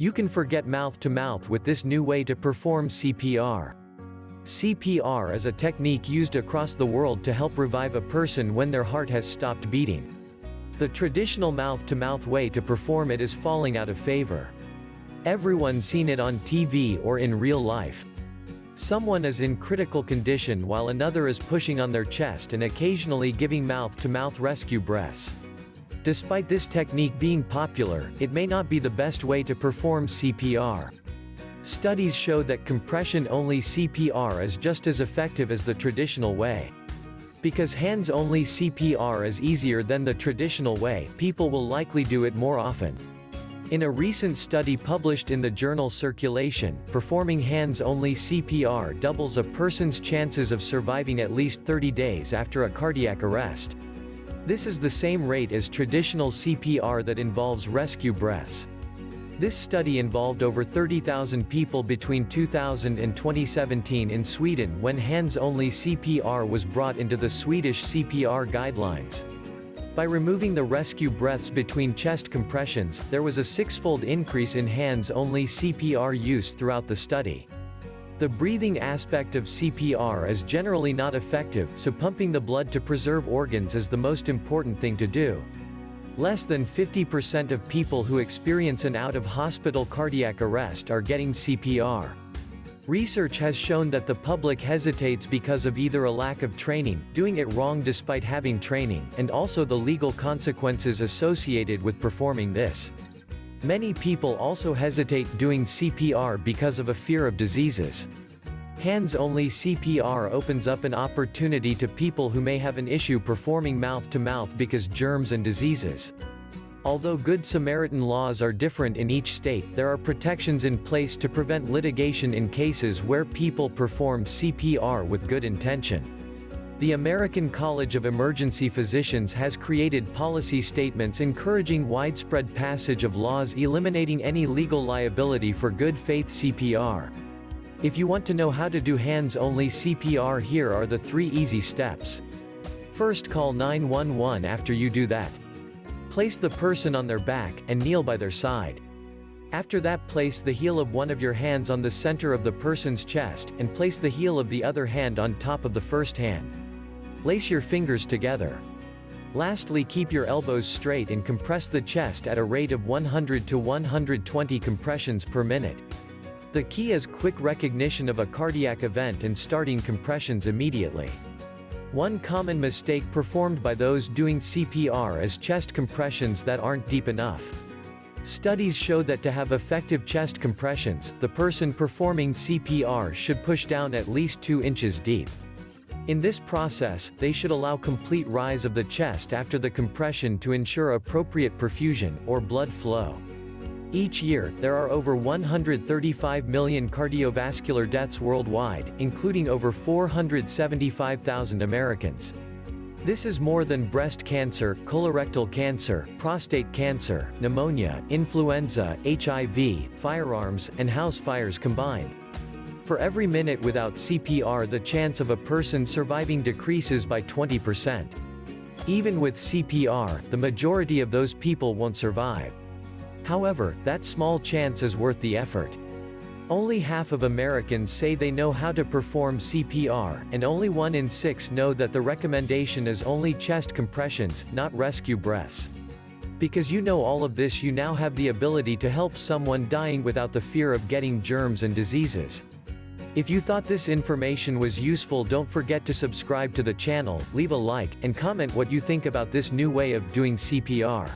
You can forget mouth-to-mouth with this new way to perform CPR. CPR is a technique used across the world to help revive a person when their heart has stopped beating. The traditional mouth-to-mouth way to perform it is falling out of favor. Everyone's seen it on TV or in real life. Someone is in critical condition while another is pushing on their chest and occasionally giving mouth-to-mouth rescue breaths. Despite this technique being popular, it may not be the best way to perform CPR. Studies show that compression-only CPR is just as effective as the traditional way. Because hands-only CPR is easier than the traditional way, people will likely do it more often. In a recent study published in the journal Circulation, performing hands-only CPR doubles a person's chances of surviving at least 30 days after a cardiac arrest. This is the same rate as traditional CPR that involves rescue breaths. This study involved over 30,000 people between 2000 and 2017 in Sweden when hands-only CPR was brought into the Swedish CPR guidelines. By removing the rescue breaths between chest compressions, there was a six-fold increase in hands-only CPR use throughout the study. The breathing aspect of CPR is generally not effective, so pumping the blood to preserve organs is the most important thing to do. Less than 50% of people who experience an out-of-hospital cardiac arrest are getting CPR. Research has shown that the public hesitates because of either a lack of training, doing it wrong despite having training, and also the legal consequences associated with performing this. Many people also hesitate doing CPR because of a fear of diseases. Hands-only CPR opens up an opportunity to people who may have an issue performing mouth-to-mouth because germs and diseases. Although Good Samaritan laws are different in each state, there are protections in place to prevent litigation in cases where people perform CPR with good intention. The American College of Emergency Physicians has created policy statements encouraging widespread passage of laws eliminating any legal liability for good faith CPR. If you want to know how to do hands-only CPR, here are the 3 easy steps. First, call 911 after you do that. Place the person on their back, and kneel by their side. After that, place the heel of one of your hands on the center of the person's chest, and place the heel of the other hand on top of the first hand. Lace your fingers together. Lastly, keep your elbows straight and compress the chest at a rate of 100 to 120 compressions per minute. The key is quick recognition of a cardiac event and starting compressions immediately. One common mistake performed by those doing CPR is chest compressions that aren't deep enough. Studies show that to have effective chest compressions, the person performing CPR should push down at least 2 inches deep. In this process, they should allow complete rise of the chest after the compression to ensure appropriate perfusion, or blood flow. Each year, there are over 135 million cardiovascular deaths worldwide, including over 475,000 Americans. This is more than breast cancer, colorectal cancer, prostate cancer, pneumonia, influenza, HIV, firearms, and house fires combined. For every minute without CPR, the chance of a person surviving decreases by 20%. Even with CPR, the majority of those people won't survive. However, that small chance is worth the effort. Only half of Americans say they know how to perform CPR, and only 1 in 6 know that the recommendation is only chest compressions, not rescue breaths. Because you know all of this, you now have the ability to help someone dying without the fear of getting germs and diseases. If you thought this information was useful, don't forget to subscribe to the channel, leave a like, and comment what you think about this new way of doing CPR.